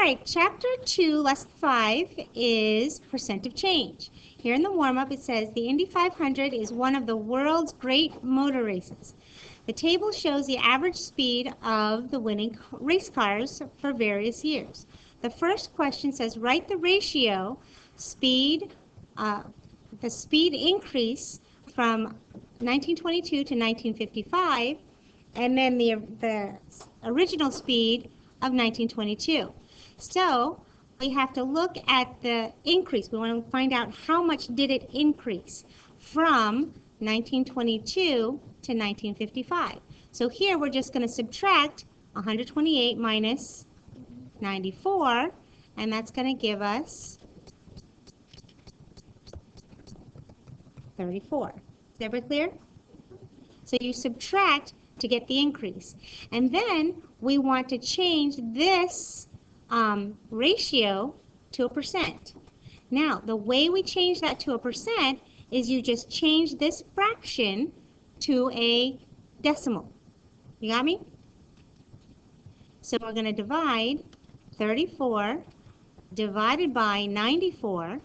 right, Chapter 2, Lesson 5 is percent of change. Here in the warm-up it says the Indy 500 is one of the world's great motor races. The table shows the average speed of the winning race cars for various years. The first question says write the ratio the speed increase from 1922 to 1955, and then the original speed of 1922. So we have to look at the increase. We want to find out how much did it increase from 1922 to 1955. So here we're just going to subtract 128 minus 94, and that's going to give us 34. Is everybody clear? So you subtract to get the increase. And then we want to change this ratio to a percent. Now, the way we change that to a percent is you just change this fraction to a decimal. You got me? So we're going to divide 34 divided by 94,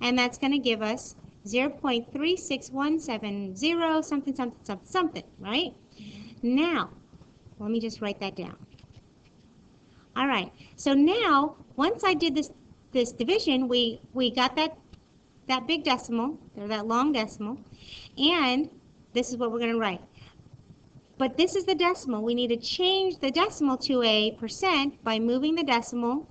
and that's going to give us 0.36170 something, something, something, something, right? Now, let me just write that down. All right, so now, once I did this division, we got that big decimal, or that long decimal, and this is what we're going to write. But this is the decimal. We need to change the decimal to a percent by moving the decimal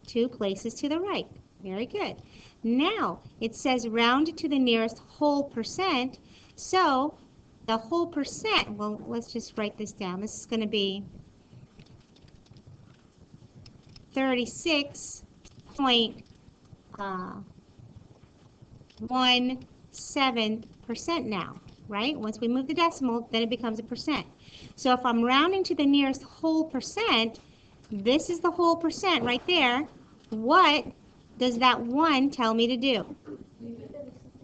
2 places to the right. Very good. Now, it says round to the nearest whole percent. So, the whole percent, well, let's just write this down. This is going to be 36.17% now, right? Once we move the decimal, then it becomes a percent. So if I'm rounding to the nearest whole percent, this is the whole percent right there. What does that 1 tell me to do?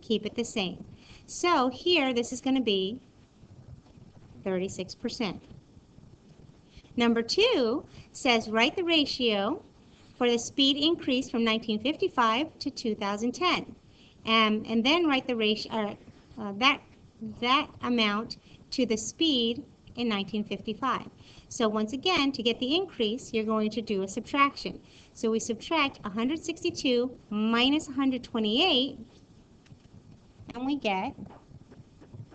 Keep it the same. So here, this is going to be 36%. Number 2 says write the ratio for the speed increase from 1955 to 2010, and then write the ratio that amount to the speed in 1955. So once again, to get the increase, you're going to do a subtraction. So we subtract 162 minus 128, and we get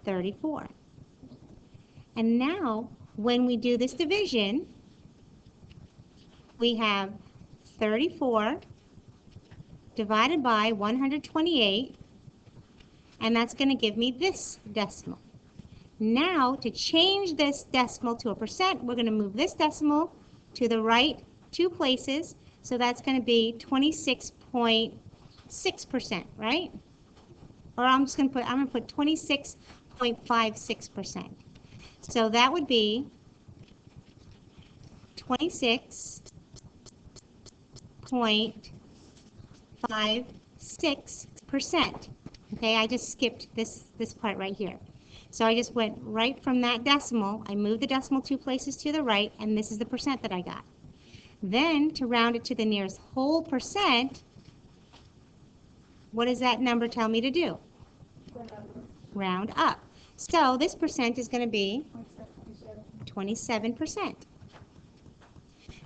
34. And now, when we do this division, we have 34 divided by 128, and that's going to give me this decimal. Now, to change this decimal to a percent, we're going to move this decimal to the right 2 places, so that's going to be 26.6%, right? Or I'm going to put 26.56%. So that would be 26.56%. Okay, I just skipped this part right here. So I just went right from that decimal. I moved the decimal 2 places to the right, and this is the percent that I got. Then, to round it to the nearest whole percent, what does that number tell me to do? Round up. So this percent is going to be 27%.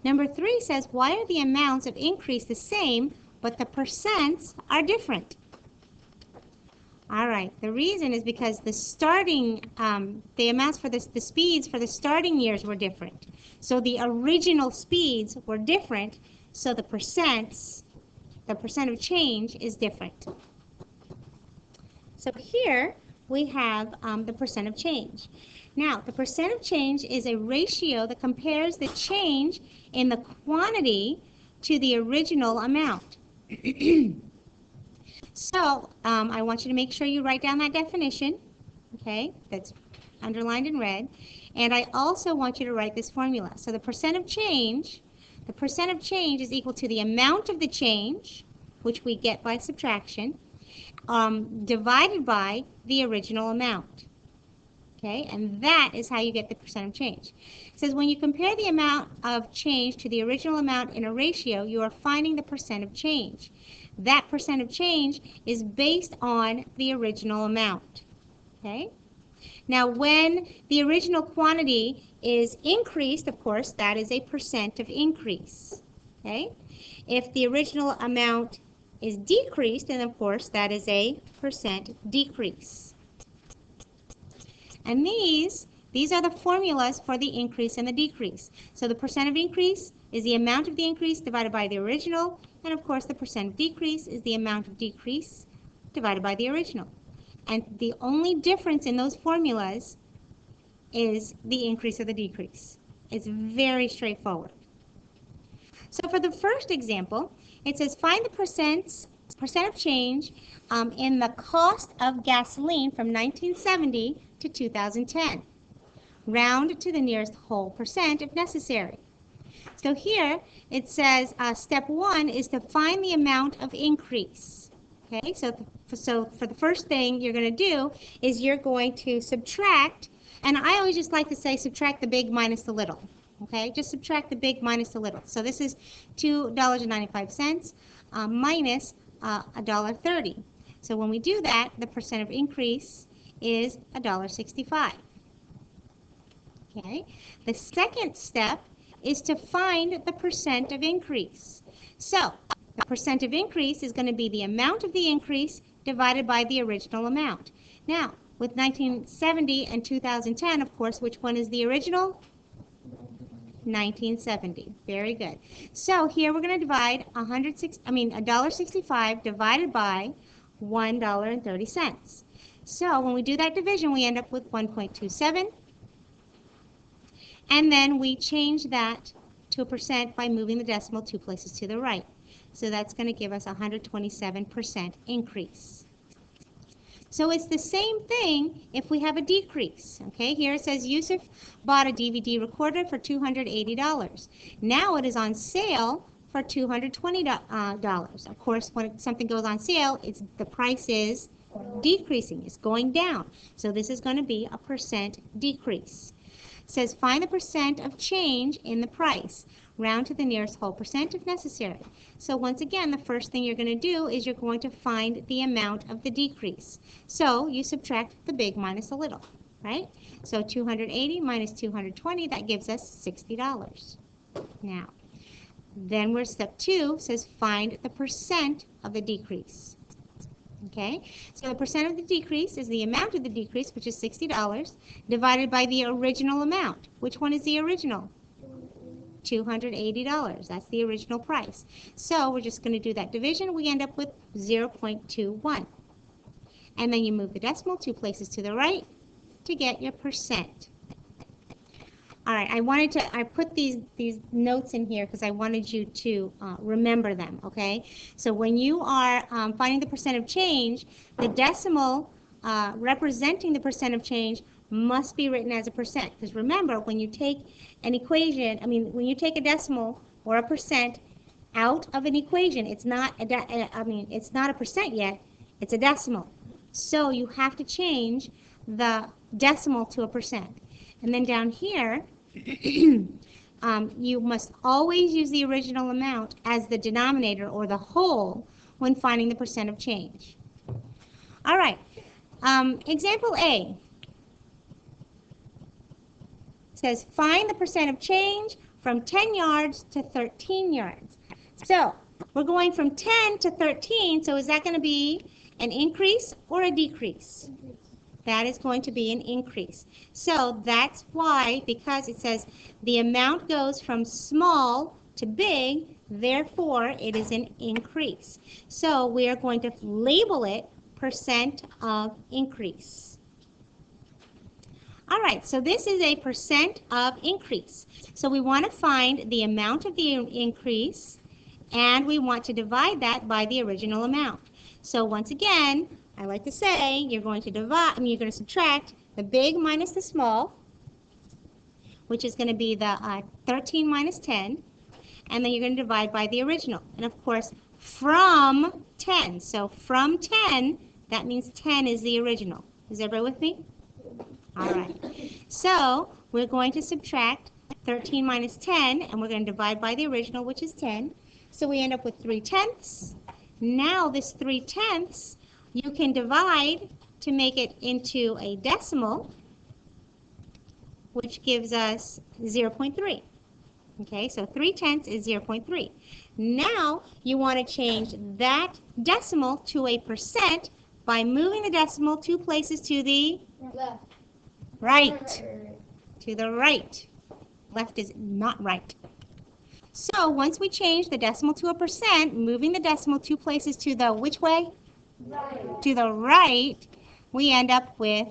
Number 3 says, why are the amounts of increase the same, but the percents are different? All right, the reason is because the starting, the amounts for the speeds for the starting years were different. So the original speeds were different, so the percent of change is different. So here we have the percent of change. Now, the percent of change is a ratio that compares the change in the quantity to the original amount. So, I want you to make sure you write down that definition, okay, that's underlined in red. And I also want you to write this formula. So the percent of change is equal to the amount of the change, which we get by subtraction, divided by the original amount. Okay, and that is how you get the percent of change. It says when you compare the amount of change to the original amount in a ratio, you are finding the percent of change. That percent of change is based on the original amount. Okay? Now, when the original quantity is increased, of course, that is a percent of increase. Okay? If the original amount is decreased, then of course that is a percent decrease. And these are the formulas for the increase and the decrease. So the percent of increase is the amount of the increase divided by the original, and of course the percent of decrease is the amount of decrease divided by the original. And the only difference in those formulas is the increase or the decrease. It's very straightforward. So for the first example, it says find the percent of change in the cost of gasoline from 1970 to 2010. Round to the nearest whole percent if necessary. So here it says step 1 is to find the amount of increase. Okay, so for the first thing you're going to do is you're going to subtract, and I always just like to say subtract the big minus the little. Okay, just subtract the big minus the little. So this is $2.95 minus $1.30. So when we do that, the percent of increase is $1.65. Okay, the second step is to find the percent of increase. So the percent of increase is going to be the amount of the increase divided by the original amount. Now, with 1970 and 2010, of course, which one is the original? 1970. Very good. So here we're going to divide $1.65 divided by $1.30. So when we do that division, we end up with 1.27. And then we change that to a percent by moving the decimal 2 places to the right. So that's going to give us 127% increase. So it's the same thing if we have a decrease. Okay, here it says Yusuf bought a DVD recorder for $280. Now it is on sale for $220. Of course, when something goes on sale, the price is decreasing. It's going down. So this is going to be a percent decrease. It says find the percent of change in the price. Round to the nearest whole percent if necessary. So once again, the first thing you're going to do is you're going to find the amount of the decrease. So you subtract the big minus the little, right? So 280 minus 220, that gives us $60. Now, then we're step 2, says find the percent of the decrease. Okay, so the percent of the decrease is the amount of the decrease, which is $60, divided by the original amount. Which one is the original? $280. That's the original price. So we're just going to do that division. We end up with 0.21. And then you move the decimal 2 places to the right to get your percent. All right, I put these notes in here because I wanted you to remember them, okay? So when you are finding the percent of change, the decimal representing the percent of change must be written as a percent. Because remember, when you take an equation, when you take a decimal or a percent out of an equation, it's not it's not a percent yet, it's a decimal. So you have to change the decimal to a percent. And then down here, you must always use the original amount as the denominator or the whole when finding the percent of change. All right, example A says find the percent of change from 10 yards to 13 yards. So we're going from 10 to 13, so is that going to be an increase or a decrease? That is going to be an increase. So that's why, because it says the amount goes from small to big, therefore it is an increase. So we are going to label it percent of increase. All right, so this is a percent of increase. So we want to find the amount of the increase, and we want to divide that by the original amount. So once again, I like to say you're going to subtract the big minus the small, which is going to be the 13 minus 10, and then you're going to divide by the original. And of course, from 10. So from 10, that means 10 is the original. Is everybody with me? All right. So we're going to subtract 13 minus 10, and we're going to divide by the original, which is 10. So we end up with 3/10. Now this 3/10 you can divide to make it into a decimal, which gives us 0.3. Okay, so 3/10 is 0.3. Now you want to change that decimal to a percent by moving the decimal 2 places to the Left. right. To the right. Left is not right. So once we change the decimal to a percent, moving the decimal 2 places to the which way? Right. To the right, we end up with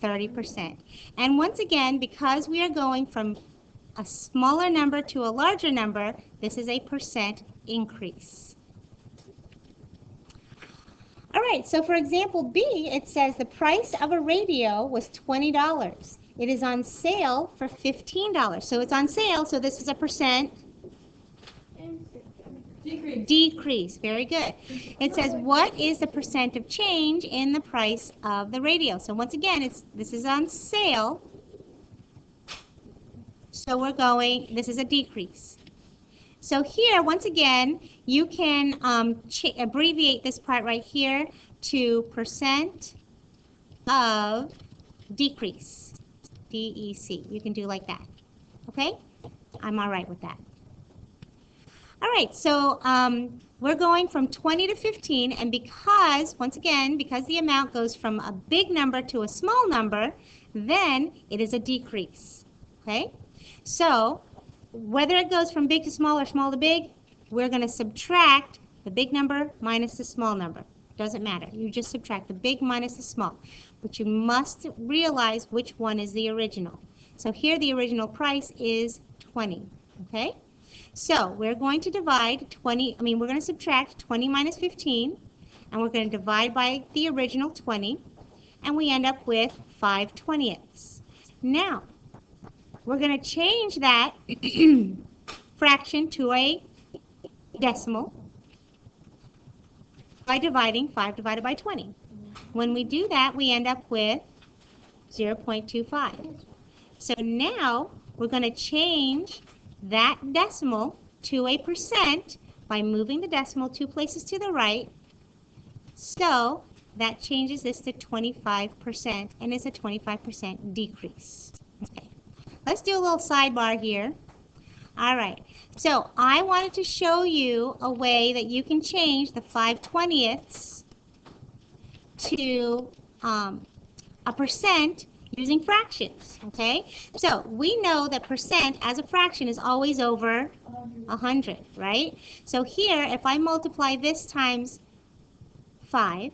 30%. And once again, because we are going from a smaller number to a larger number, this is a percent increase. All right, so for example B, it says the price of a radio was $20. It is on sale for $15. So it's on sale, so this is a percent decrease. Very good. It says what is the percent of change in the price of the radio? So once again, this is on sale. So we're going, this is a decrease. So here, once again, you can abbreviate this part right here to percent of decrease, DEC. You can do like that, okay? I'm all right with that. All right, so we're going from 20 to 15, and because, once again, because the amount goes from a big number to a small number, then it is a decrease, okay? So whether it goes from big to small or small to big, we're going to subtract the big number minus the small number. Doesn't matter. You just subtract the big minus the small. But you must realize which one is the original. So here the original price is 20, okay? So we're going to divide we're going to subtract 20 minus 15, and we're going to divide by the original 20, and we end up with 5/20. Now, we're going to change that fraction to a decimal by dividing 5 divided by 20. When we do that, we end up with 0.25. So now we're going to change that decimal to a percent by moving the decimal 2 places to the right. So that changes this to 25%, and it's a 25% decrease. Okay. Let's do a little sidebar here. All right, so I wanted to show you a way that you can change the 5/20 to a percent using fractions, okay? So we know that percent as a fraction is always over 100, right? So here, if I multiply this times 5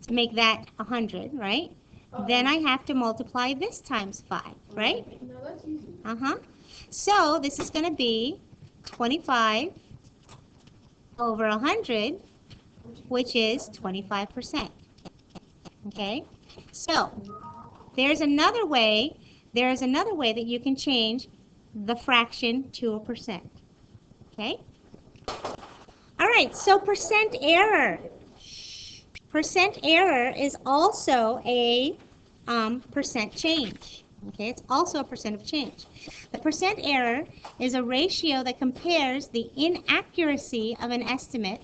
to make that 100, right? Then I have to multiply this times 5, right? No, that's easy. So this is going to be 25 over 100, which is 25%. Okay? So there's another way that you can change the fraction to a percent. Okay? All right, so percent error. Percent error is also a percent change. Okay, it's also a percent of change. The percent error is a ratio that compares the inaccuracy of an estimate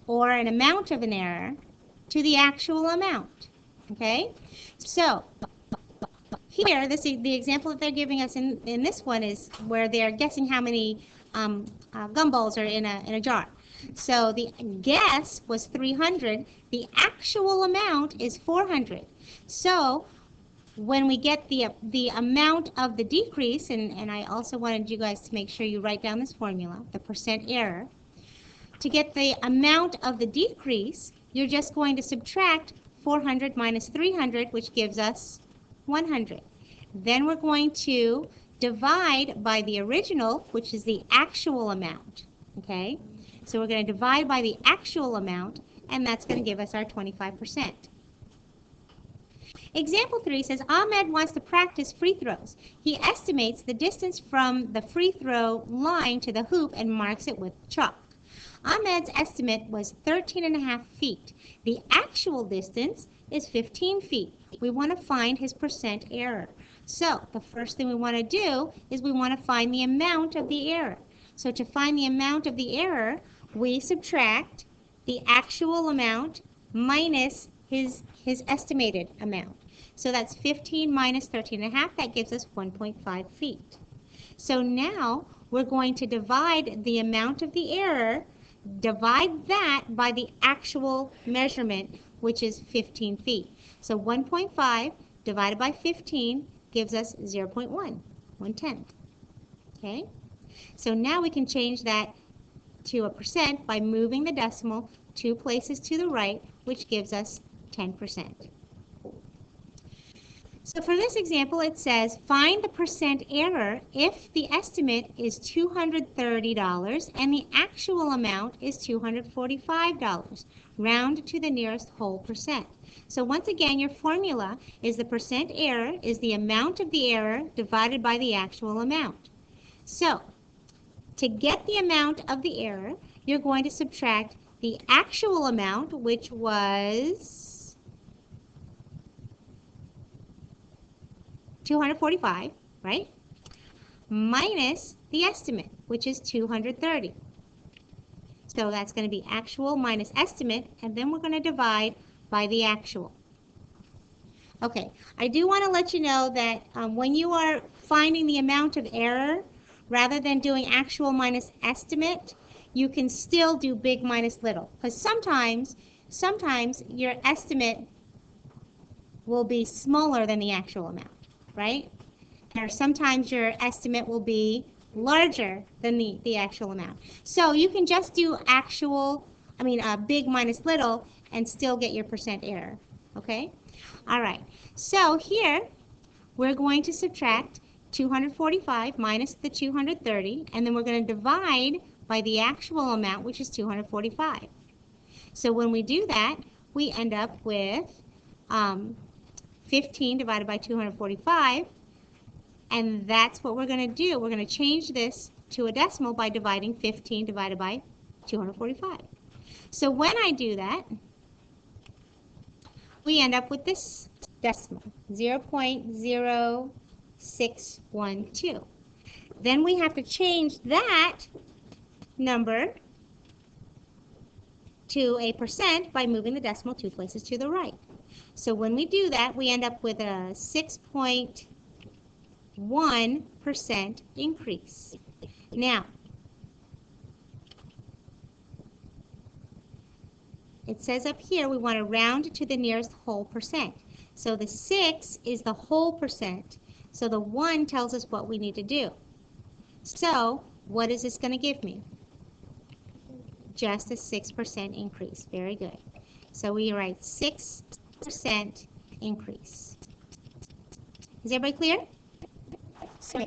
or an amount of an error to the actual amount. Okay, so here, the example that they're giving us in this one is where they're guessing how many gumballs are in a jar. So the guess was 300. The actual amount is 400. So when we get the amount of the decrease, and I also wanted you guys to make sure you write down this formula, the percent error. To get the amount of the decrease, you're just going to subtract 400 minus 300, which gives us 100. Then we're going to divide by the original, which is the actual amount. Okay? So we're going to divide by the actual amount, and that's going to give us our 25%. Example 3 says Ahmed wants to practice free throws. He estimates the distance from the free throw line to the hoop and marks it with chalk. Ahmed's estimate was 13.5 feet. The actual distance is 15 feet. We want to find his percent error. So the first thing we want to do is we want to find the amount of the error. So to find the amount of the error, we subtract the actual amount minus his estimated amount. So that's 15 minus 13.5. That gives us 1.5 feet. So now we're going to divide the amount of the error, divide that by the actual measurement, which is 15 feet. So 1.5 divided by 15 gives us 0.1, 1/10. Okay? So now we can change that to a percent by moving the decimal 2 places to the right, which gives us 10%. So for this example, it says, find the percent error if the estimate is $230 and the actual amount is $245. Round to the nearest whole percent. So once again, your formula is the percent error is the amount of the error divided by the actual amount. So to get the amount of the error, you're going to subtract the actual amount, which was 245, right? Minus the estimate, which is 230. So that's going to be actual minus estimate, and then we're going to divide by the actual. Okay, I do want to let you know that when you are finding the amount of error, rather than doing actual minus estimate, you can still do big minus little. Because sometimes your estimate will be smaller than the actual amount, right? Or sometimes your estimate will be larger than the actual amount. So you can just do big minus little and still get your percent error, okay? All right, so here we're going to subtract 245 minus the 230, and then we're going to divide by the actual amount, which is 245. So when we do that, we end up with 15 divided by 245, and that's what we're going to do. We're going to change this to a decimal by dividing 15 divided by 245. So when I do that, we end up with this decimal, 0.0612. Then we have to change that number to a percent by moving the decimal 2 places to the right. So when we do that, we end up with a 6.1% increase. Now, it says up here we want to round to the nearest whole percent. So the 6 is the whole percent. So the 1 tells us what we need to do. So what is this going to give me? Just a 6% increase. Very good. So we write 6% increase. Is everybody clear?